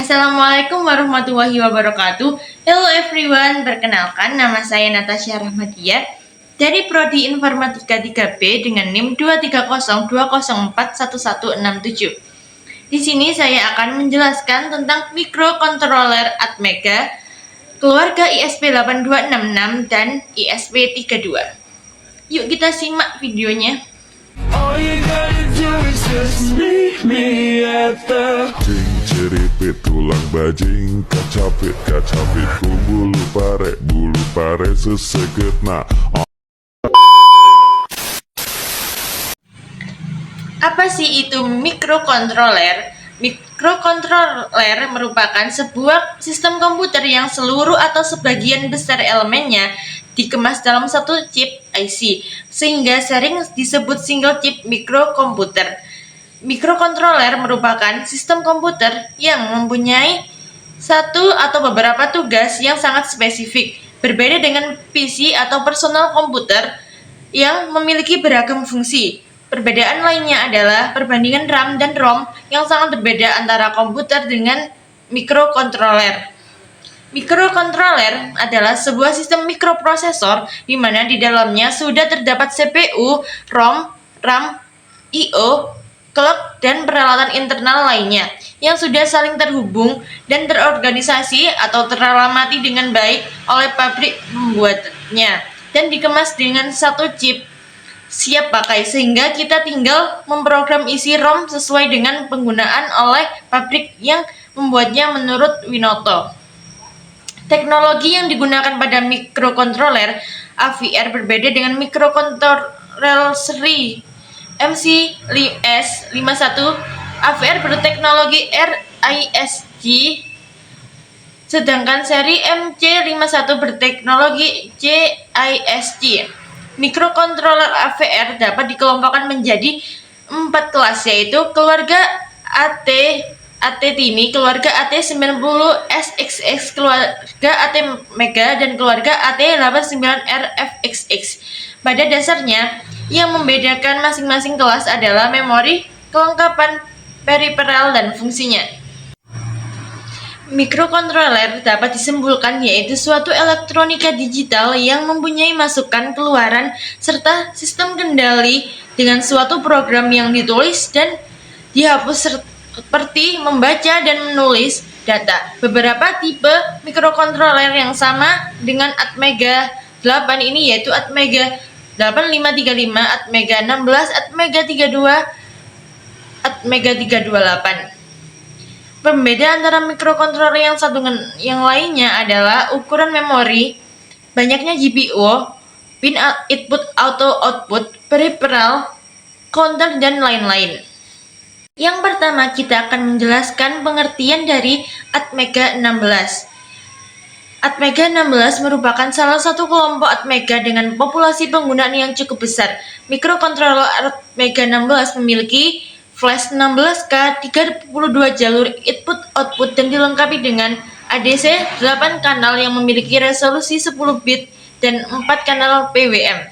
Assalamualaikum warahmatullahi wabarakatuh. Hello everyone, perkenalkan nama saya Natasha Rahmadia dari Prodi Informatika 3B dengan NIM 23020411167. Di sini saya akan menjelaskan tentang microcontroller Atmega, keluarga ISP8266 dan ISP32. Yuk kita simak videonya. All you gotta do is just meet me at the Ceripit tulang bajing kacapit ku bulu pare seseket na. Apa sih itu microcontroller? Microcontroller merupakan sebuah sistem komputer yang seluruh atau sebagian besar elemennya dikemas dalam satu chip IC, sehingga sering disebut single chip microkomputer. Microcontroller merupakan sistem komputer yang mempunyai satu atau beberapa tugas yang sangat spesifik, berbeda dengan PC atau personal komputer yang memiliki beragam fungsi. Perbedaan lainnya adalah perbandingan RAM dan ROM yang sangat berbeda antara komputer dengan microcontroller. Microcontroller adalah sebuah sistem mikroprosesor di mana di dalamnya sudah terdapat CPU, ROM, RAM, I/O, clock, dan peralatan internal lainnya yang sudah saling terhubung dan terorganisasi atau teralamati dengan baik oleh pabrik pembuatnya dan dikemas dengan satu chip siap pakai, sehingga kita tinggal memprogram isi ROM sesuai dengan penggunaan oleh pabrik yang membuatnya menurut Winoto. Teknologi yang digunakan pada microcontroller AVR berbeda dengan microcontroller seri MCS51. AVR berteknologi RISC, sedangkan seri MC51 berteknologi CISC. Microcontroller AVR dapat dikelompokkan menjadi 4 kelas, yaitu keluarga AT-Tini, keluarga AT90SXX, keluarga Atmega, dan keluarga AT89RFXX. Pada dasarnya, yang membedakan masing-masing kelas adalah memori, kelengkapan, peripheral, dan fungsinya. Microcontroller dapat disimpulkan yaitu suatu elektronika digital yang mempunyai masukan, keluaran, serta sistem kendali dengan suatu program yang ditulis dan dihapus seperti membaca dan menulis data. Beberapa tipe microcontroller yang sama dengan Atmega 8 ini yaitu Atmega 8535, Atmega 16, Atmega 32, Atmega 328. Pembeda antara microcontroller yang satu dengan yang lainnya adalah ukuran memori, banyaknya GPU, pin input auto output, peripheral, counter, dan lain-lain. Yang pertama, kita akan menjelaskan pengertian dari Atmega 16. Atmega 16 merupakan salah satu kelompok Atmega dengan populasi penggunaan yang cukup besar. Microcontroller Atmega 16 memiliki flash 16K, 32 jalur input-output, dan dilengkapi dengan ADC 8 kanal yang memiliki resolusi 10 bit dan 4 kanal PWM.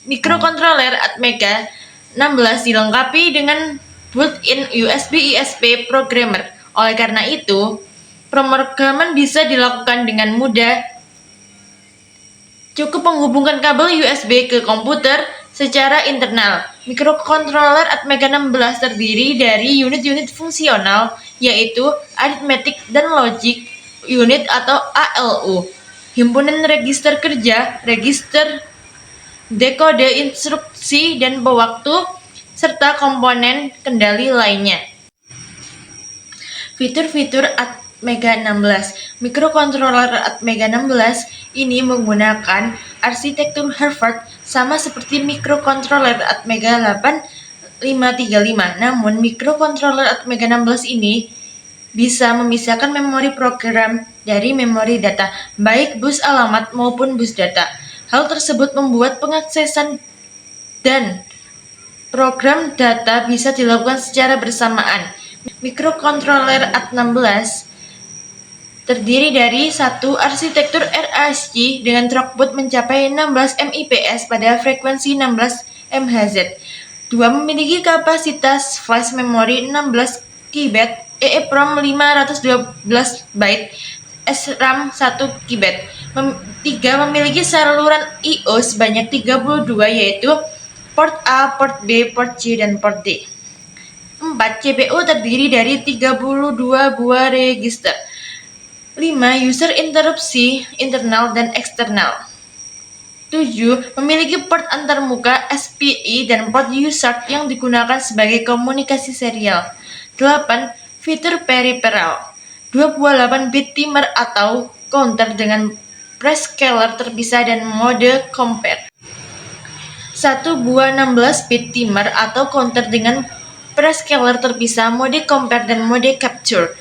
Microcontroller Atmega 16 dilengkapi dengan built-in USB ISP programmer. Oleh karena itu, pemrograman bisa dilakukan dengan mudah. Cukup menghubungkan kabel USB ke komputer secara internal. Microcontroller Atmega 16 terdiri dari unit-unit fungsional, yaitu arithmetic dan logic unit atau ALU, himpunan register kerja, register dekode instruksi dan pewaktu, serta komponen kendali lainnya. Fitur-fitur Atmega 16. Microcontroller Atmega 16 ini menggunakan arsitektur Harvard sama seperti microcontroller Atmega 8535. Namun microcontroller Atmega 16 ini bisa memisahkan memori program dari memori data, baik bus alamat maupun bus data. Hal tersebut membuat pengaksesan dan program data bisa dilakukan secara bersamaan. Microcontroller At16 terdiri dari satu arsitektur RISC dengan throughput mencapai 16 Mbps pada frekuensi 16 MHz. Dua, memiliki kapasitas flash memori 16 KB EEPROM 512 byte, SRAM 1 KB. 3. Memiliki saluran I/O sebanyak 32, yaitu port A, port B, port C, dan port D. 4. CPU terdiri dari 32 buah register. 5. User interupsi internal dan eksternal. 7. Memiliki port antarmuka SPI dan port USART yang digunakan sebagai komunikasi serial. 8. Fitur peripheral. 28-bit timer atau counter dengan prescaler terpisah dan mode compare. 1 buah 16-bit timer atau counter dengan prescaler terpisah, mode compare, dan mode capture.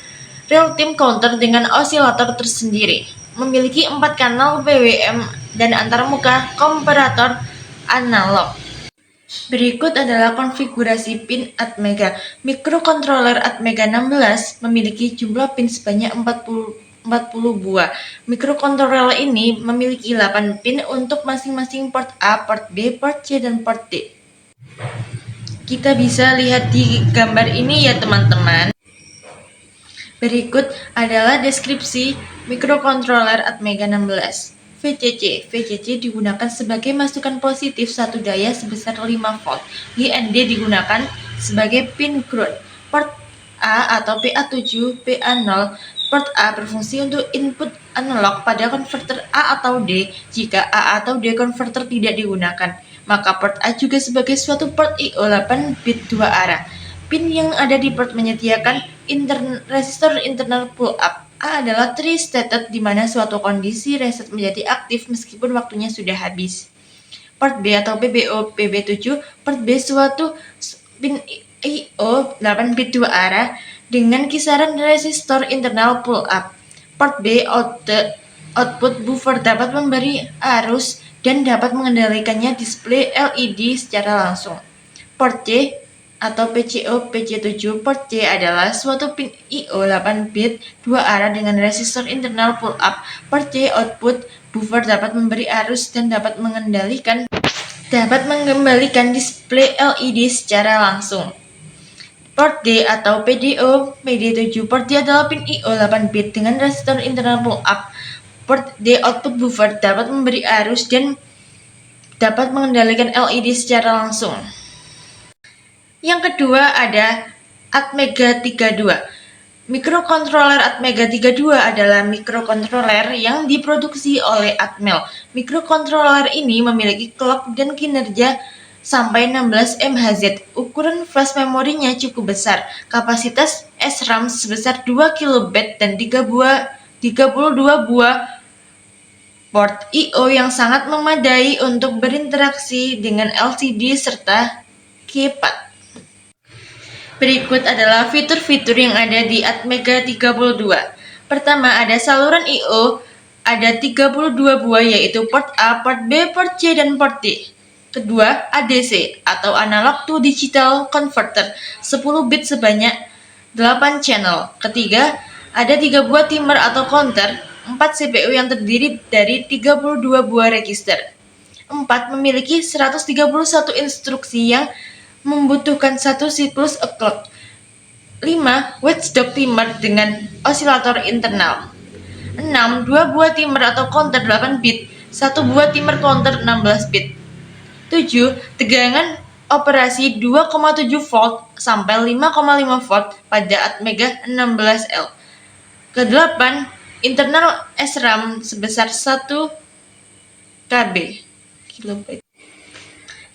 Real-time counter dengan osilator tersendiri. Memiliki 4 kanal PWM dan antarmuka komparator analog. Berikut adalah konfigurasi pin Atmega. Mikrokontroler Atmega 16 memiliki jumlah pin sebanyak 40 buah. Mikrokontroler ini memiliki 8 pin untuk masing-masing port A, port B, port C, dan port D. Kita bisa lihat di gambar ini ya teman-teman. Berikut adalah deskripsi mikrokontroler Atmega 16. VCC digunakan sebagai masukan positif satu daya sebesar 5 volt. GND digunakan sebagai pin ground. Port A atau PA7, PA0. Port A berfungsi untuk input analog pada konverter A atau D. Jika A atau D konverter tidak digunakan, maka port A juga sebagai suatu port I/O 8 bit 2 arah. Pin yang ada di port menyediakan resistor internal pull-up. A adalah tri-stated, di mana suatu kondisi reset menjadi aktif meskipun waktunya sudah habis. Port B atau PBO PB7, port B suatu pin I/O 8 bit 2 arah dengan kisaran resistor internal pull-up. Port B output buffer dapat memberi arus dan dapat mengendalikannya display LED secara langsung. Port C atau PCO PC7, port C adalah suatu pin I/O 8 bit 2 arah dengan resistor internal pull-up. Port C output buffer dapat memberi arus dan dapat mengembalikan display LED secara langsung. Port D atau PDO PD7, port D adalah pin I/O 8 bit dengan resistor internal pull-up. Port D output buffer dapat memberi arus dan dapat mengendalikan LED secara langsung. Yang kedua ada Atmega 32. Mikrokontroler Atmega 32 adalah mikrokontroler yang diproduksi oleh Atmel. Mikrokontroler ini memiliki clock dan kinerja sampai 16 MHz. Ukuran flash memorinya cukup besar. Kapasitas SRAM sebesar 2 KB dan 32 buah port I/O yang sangat memadai untuk berinteraksi dengan LCD serta keypad. Berikut adalah fitur-fitur yang ada di Atmega 32. Pertama, ada saluran I/O, ada 32 buah, yaitu port A, port B, port C, dan port D. Kedua, ADC atau Analog to Digital Converter, 10 bit sebanyak 8 channel. Ketiga, ada 3 buah timer atau counter, 4 CPU yang terdiri dari 32 buah register. 4. Memiliki 131 instruksi yang membutuhkan satu siklus clock. 5. Watchdog timer dengan osilator internal. 6. 2 buah timer atau counter 8 bit, 1 buah timer counter 16 bit. 7. Tegangan operasi 2,7 volt sampai 5,5 volt pada Atmega 16L. Ke-8. Internal SRAM sebesar 1 KB.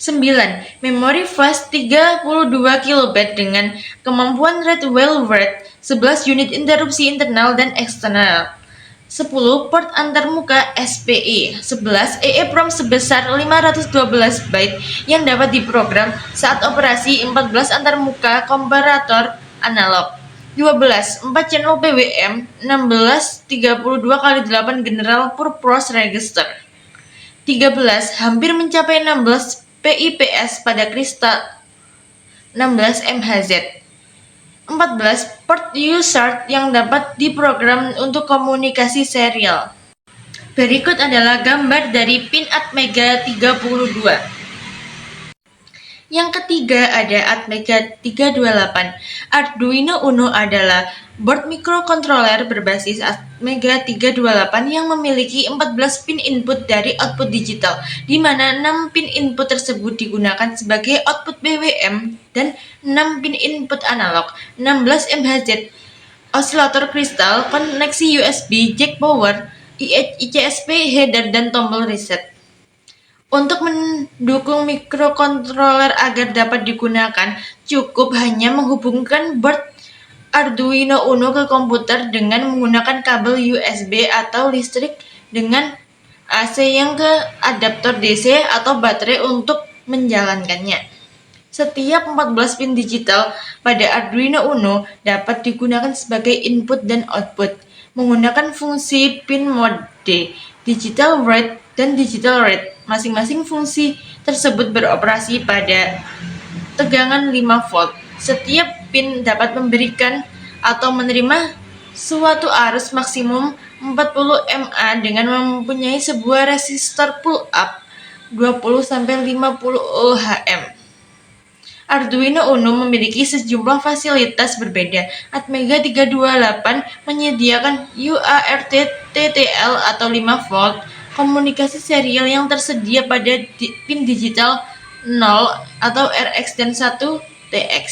9. Memori flash 32 KB dengan kemampuan read well write, 11 unit interupsi internal dan eksternal. 10. Port antarmuka SPI. 11. EEPROM sebesar 512 byte yang dapat diprogram saat operasi. 14. Antarmuka komparator analog. 12. 4 channel PWM. 16. 32x8 general purpose register. 13. Hampir mencapai 16 PIPS pada kristal 16 MHz. 14. Port USART yang dapat diprogram untuk komunikasi serial. Berikut adalah gambar dari pin Atmega 32. Yang ketiga ada Atmega 328. Arduino Uno adalah board microcontroller berbasis Atmega 328 yang memiliki 14 pin input dari output digital, di mana 6 pin input tersebut digunakan sebagai output BWM dan 6 pin input analog, 16 MHz, osilator kristal, koneksi USB, jack power, ICSP, header, dan tombol reset. Untuk mendukung mikrokontroler agar dapat digunakan, cukup hanya menghubungkan board Arduino Uno ke komputer dengan menggunakan kabel USB atau listrik dengan AC yang ke adaptor DC atau baterai untuk menjalankannya. Setiap 14 pin digital pada Arduino Uno dapat digunakan sebagai input dan output menggunakan fungsi pin mode, digital write, dan digital read. Masing-masing fungsi tersebut beroperasi pada tegangan 5 volt. Setiap pin dapat memberikan atau menerima suatu arus maksimum 40 mA dengan mempunyai sebuah resistor pull up 20-50 ohm. Arduino Uno memiliki sejumlah fasilitas berbeda. Atmega 328 menyediakan UART TTL atau 5 volt, komunikasi serial yang tersedia pada pin digital 0 atau RX dan 1 TX.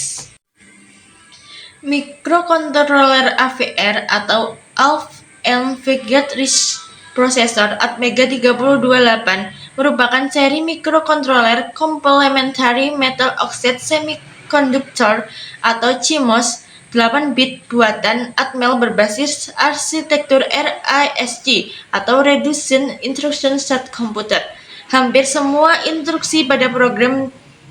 Mikrokontroler AVR atau Advanced Reach Processor Atmega 328 merupakan seri mikrokontroler Complementary Metal Oxide Semiconductor atau CMOS 8-bit buatan Atmel berbasis arsitektur RISC atau Reduced Instruction Set Computer. Hampir semua instruksi pada program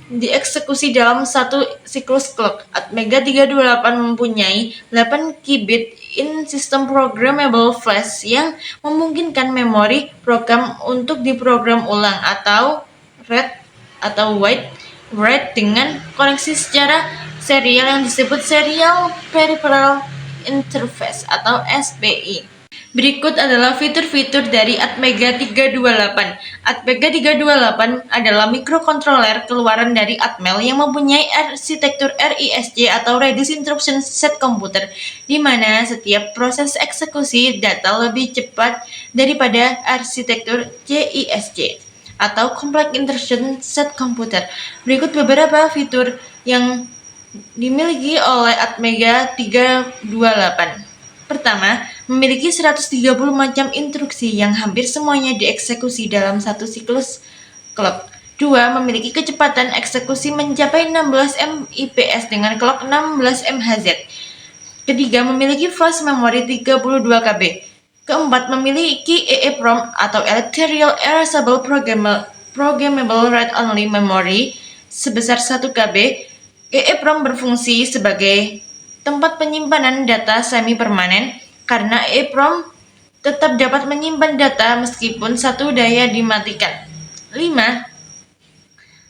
dieksekusi dalam satu siklus clock. Atmega 328 mempunyai 8 qubit in system programmable flash yang memungkinkan memori program untuk diprogram ulang atau read atau write dengan koneksi secara serial yang disebut Serial Peripheral Interface atau SPI. Berikut adalah fitur-fitur dari Atmega 328. Atmega 328 adalah mikrokontroler keluaran dari Atmel yang mempunyai arsitektur RISC atau Reduced Instruction Set Computer, di mana setiap proses eksekusi data lebih cepat daripada arsitektur CISC atau Complex Instruction Set Computer. Berikut beberapa fitur yang dimiliki oleh Atmega 328. Pertama, memiliki 130 macam instruksi yang hampir semuanya dieksekusi dalam satu siklus clock. 2. Memiliki kecepatan eksekusi mencapai 16 Mbps dengan clock 16 MHz. Ketiga, memiliki flash memory 32 KB. Keempat, memiliki EEPROM atau Electrical Erasable Programmable Read-Only Memory sebesar 1 KB. EEPROM berfungsi sebagai tempat penyimpanan data semi-permanen karena EEPROM tetap dapat menyimpan data meskipun satu daya dimatikan. 5.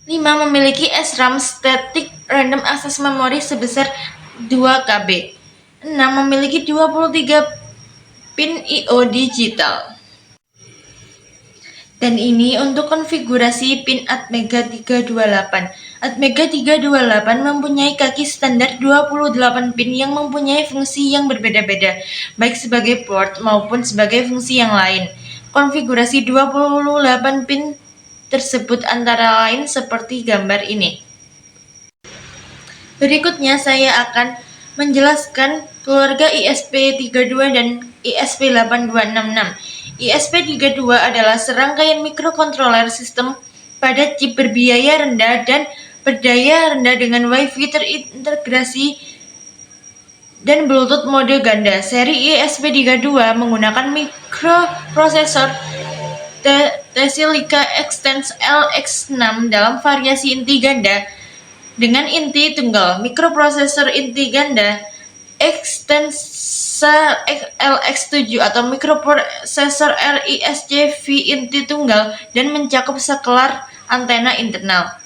Memiliki SRAM Static Random Access Memory sebesar 2 KB. 6. Memiliki 23 pin I/O digital. Dan ini untuk konfigurasi pin Atmega 328. Atmega 328 mempunyai kaki standar 28 pin yang mempunyai fungsi yang berbeda-beda, baik sebagai port maupun sebagai fungsi yang lain. Konfigurasi 28 pin tersebut antara lain seperti gambar ini. Berikutnya saya akan menjelaskan keluarga ISP32 dan ISP8266. ISP32 adalah serangkaian mikrokontroler sistem pada chip berbiaya rendah dan berdaya rendah dengan Wi-Fi terintegrasi dan Bluetooth mode ganda. Seri ISP32 menggunakan mikroprosesor Tensilica Extens LX6 dalam variasi inti ganda dengan inti tunggal, mikroprosesor inti ganda Extensa LX7 atau mikroprosesor RISC V inti tunggal dan mencakup saklar antena internal,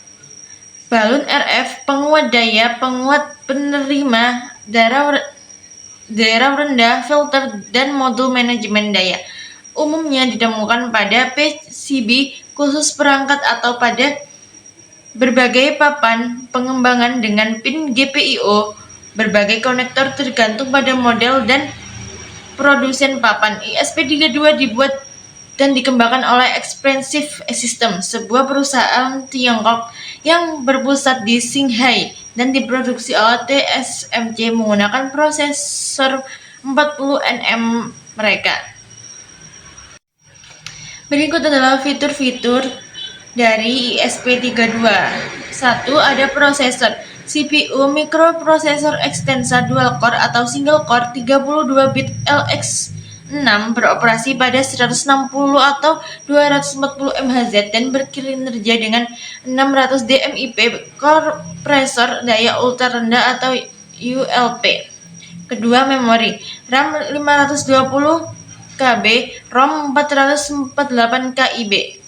balun RF, penguat daya, penguat penerima, daerah rendah, filter, dan modul manajemen daya. Umumnya ditemukan pada PCB khusus perangkat atau pada berbagai papan pengembangan dengan pin GPIO, berbagai konektor tergantung pada model dan produsen papan. ISP32 dibuat dan dikembangkan oleh Expensive Systems, sebuah perusahaan Tiongkok yang berpusat di Shanghai dan diproduksi oleh TSMC menggunakan prosesor 40 nm mereka. Berikut adalah fitur-fitur dari ISP32. 1. Ada prosesor CPU microprocessor Extensa dual core atau single core 32 bit LX6 beroperasi pada 160 atau 240 MHz dan berkinerja dengan 600 DMIP kompresor daya ultra rendah atau ULP. Kedua, memori RAM 520 KB, ROM 448 KIB.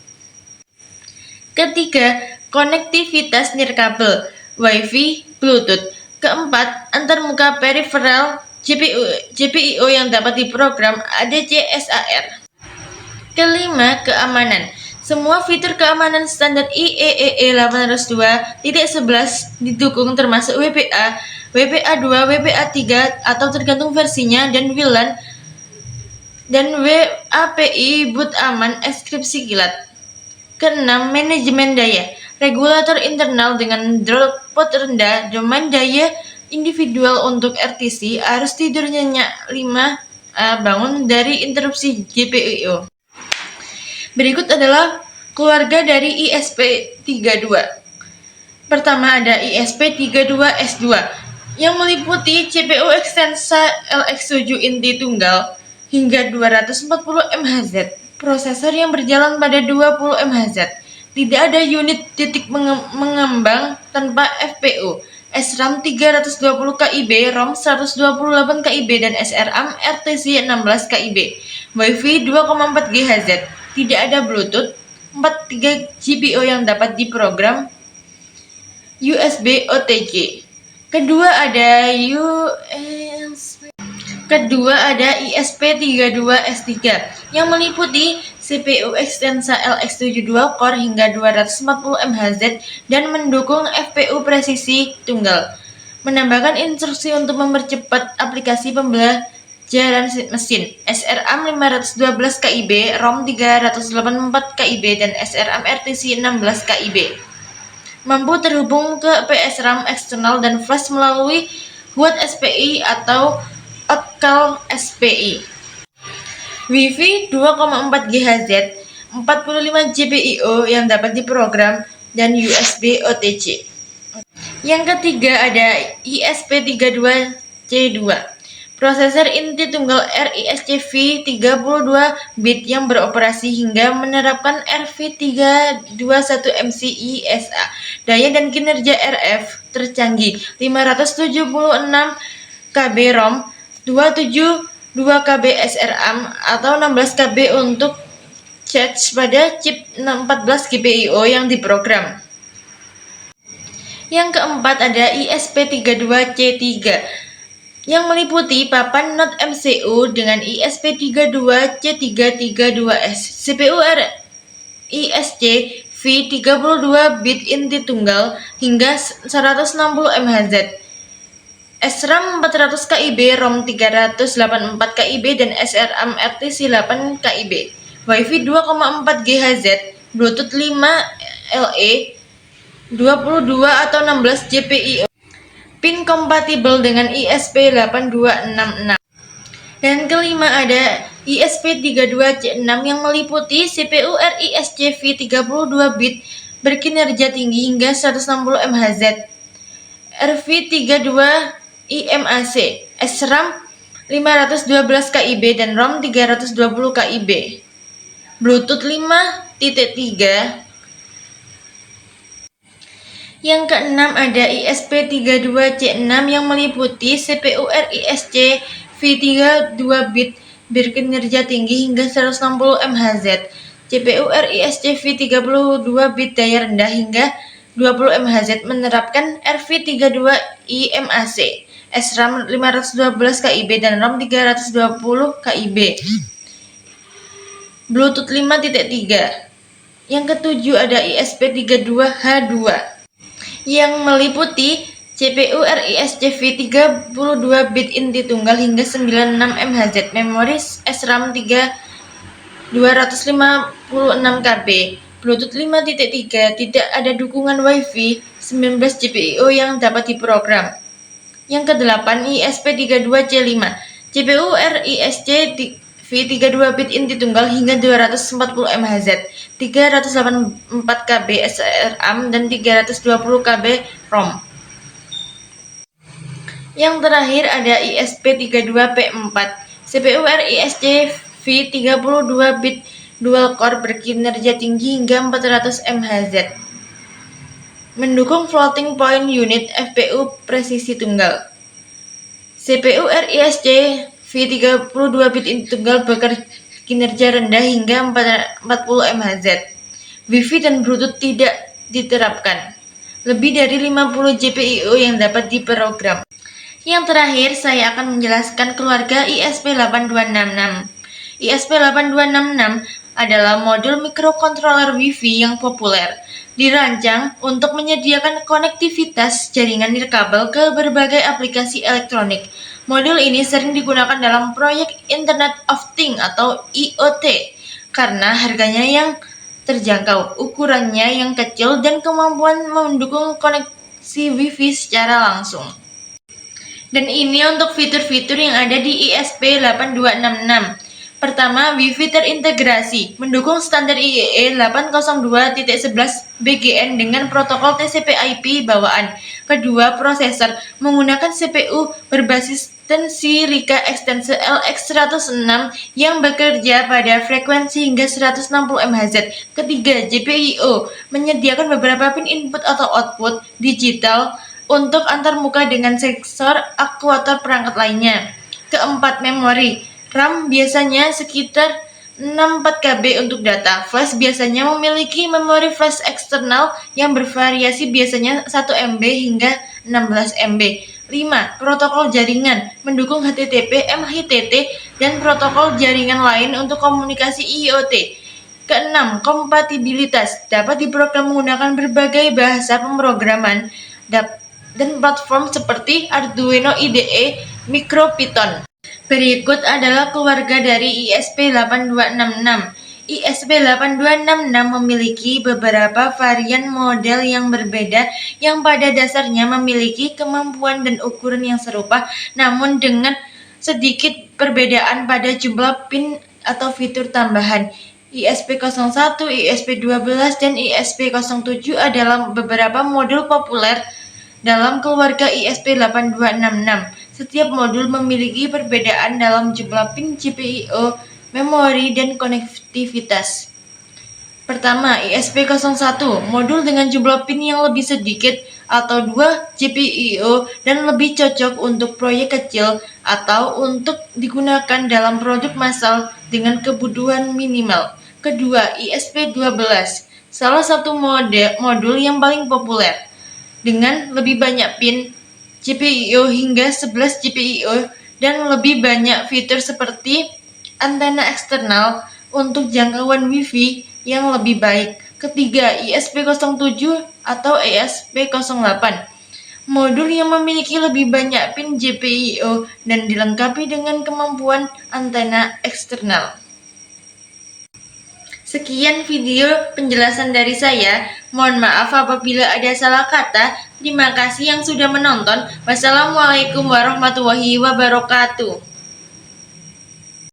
Ketiga, konektivitas nirkabel, Wi-Fi, Bluetooth. Keempat, antarmuka peripheral GPIO yang dapat diprogram ADC-SAR. Kelima, keamanan. Semua fitur keamanan standar IEEE 802.11 didukung termasuk WPA, WPA2, WPA3 atau tergantung versinya dan WLAN dan WAPI boot aman enkripsi kilat. Keenam, manajemen daya. Regulator internal dengan throughput rendah, domain daya individual untuk RTC, arus tidur nyenyak 5A, bangun dari interupsi GPIO. Berikut adalah keluarga dari ISP32. Pertama ada ISP32S2 yang meliputi CPU Extensa LX7 inti tunggal hingga 240 MHz. Prosesor yang berjalan pada 20 MHz. Tidak ada unit titik mengembang tanpa FPU. SRAM 320 KIB, ROM 128 KIB dan SRAM RTC 16 KIB. Wi-Fi 2,4 GHz. Tidak ada Bluetooth. 43 GPIO yang dapat diprogram. USB OTG. Kedua ada ISP32S3 yang meliputi CPU Extensa LX7 dual core hingga 240 MHz dan mendukung FPU presisi tunggal. Menambahkan instruksi untuk mempercepat aplikasi pembelajaran mesin. SRAM 512 KIB, ROM 384 KIB dan SRAM RTC 16 KIB. Mampu terhubung ke PSRAM eksternal dan flash melalui Hot SPI atau Opcal SPI. Wi-Fi 2,4 GHz, 45 GPIO yang dapat diprogram dan USB OTG. Yang ketiga ada ISP32C2. Prosesor inti tunggal RISC-V 32 bit yang beroperasi hingga menerapkan RV321MC ISA. Daya dan kinerja RF tercanggih 576 KB ROM, 272 KB SRAM atau 16 KB untuk charge pada chip 14 GPIO yang diprogram. Yang keempat ada ISP32C3 yang meliputi papan not MCU dengan ISP32C332S, CPU RISC-V 32 bit inti tunggal hingga 160 MHz. SRAM 400 KIB, ROM 384 KIB dan SRAM RTC 8 KIB. Wi-Fi 2,4 GHz, Bluetooth 5 LE, 22 atau 16 GPIO. Pin kompatibel dengan ISP8266. Dan kelima ada ISP32C6 yang meliputi CPU RISC-V 32 bit berkinerja tinggi hingga 160 MHz. RV32 IMAC, SRAM 512 KIB dan ROM 320 KIB. Bluetooth 5.3. Yang keenam ada ISP32C6 yang meliputi CPU RISC-V 32 bit berkinerja tinggi hingga 160 MHz. CPU RISC-V 32 bit daya rendah hingga 20 MHz menerapkan RV32 IMAC. SRAM 512 KIB dan ROM 320 KIB. Bluetooth 5.3. Yang ketujuh ada ISP32H2 yang meliputi CPU RISC V 32 bit inti tunggal hingga 96 MHz, memori SRAM 256 KB, Bluetooth 5.3, tidak ada dukungan Wi-Fi, 19 GPIO yang dapat diprogram. Yang ke-8, ISP32C5, CPU RISC V 32 bit inti tunggal hingga 240 MHz, 384 KB SRAM dan 320 KB ROM. Yang terakhir ada ISP32P4, CPU RISC V 32 bit dual core berkinerja tinggi hingga 400 MHz. Mendukung floating point unit FPU presisi tunggal. CPU RISC V 32 bit inti tunggal berkinerja rendah hingga 40 MHz. Wi-Fi dan Bluetooth tidak diterapkan. Lebih dari 50 GPIO yang dapat diprogram. Yang terakhir, saya akan menjelaskan keluarga ISP8266. ISP8266 adalah modul microcontroller Wi-Fi yang populer, dirancang untuk menyediakan konektivitas jaringan nirkabel ke berbagai aplikasi elektronik. Modul ini sering digunakan dalam proyek Internet of Things atau IoT karena harganya yang terjangkau, ukurannya yang kecil, dan kemampuan mendukung koneksi Wi-Fi secara langsung. Dan ini untuk fitur-fitur yang ada di ISP8266. Pertama, Wi-Fi terintegrasi, mendukung standar IEEE 802.11 BGN dengan protokol TCP/IP bawaan. Kedua, prosesor menggunakan CPU berbasis Tensilica Extensor LX106 yang bekerja pada frekuensi hingga 160 MHz. Ketiga, GPIO menyediakan beberapa pin input atau output digital untuk antarmuka dengan sensor aktuator perangkat lainnya. Keempat, memori RAM biasanya sekitar 64 KB untuk data. Flash biasanya memiliki memori flash eksternal yang bervariasi, biasanya 1 MB hingga 16 MB. 5. Protokol jaringan mendukung HTTP, MHTT, dan protokol jaringan lain untuk komunikasi IoT. Keenam, kompatibilitas dapat diprogram menggunakan berbagai bahasa pemrograman dan platform seperti Arduino IDE, MicroPython. Berikut adalah keluarga dari ISP8266. ISP8266 memiliki beberapa varian model yang berbeda yang pada dasarnya memiliki kemampuan dan ukuran yang serupa, namun dengan sedikit perbedaan pada jumlah pin atau fitur tambahan. ISP01, ISP12, dan ISP07 adalah beberapa modul populer dalam keluarga ISP8266. Setiap modul memiliki perbedaan dalam jumlah pin GPIO, memori, dan konektivitas. Pertama, ISP01, modul dengan jumlah pin yang lebih sedikit atau 2 GPIO dan lebih cocok untuk proyek kecil atau untuk digunakan dalam produk massal dengan kebutuhan minimal. Kedua, ISP12, salah satu modul yang paling populer dengan lebih banyak pin GPIO hingga 11 GPIO dan lebih banyak fitur seperti antena eksternal untuk jangkauan Wi-Fi yang lebih baik. Ketiga, ISP07 atau ISP08, modul yang memiliki lebih banyak pin GPIO dan dilengkapi dengan kemampuan antena eksternal. Sekian video penjelasan dari saya. Mohon maaf apabila ada salah kata. Terima kasih yang sudah menonton. Wassalamualaikum warahmatullahi wabarakatuh.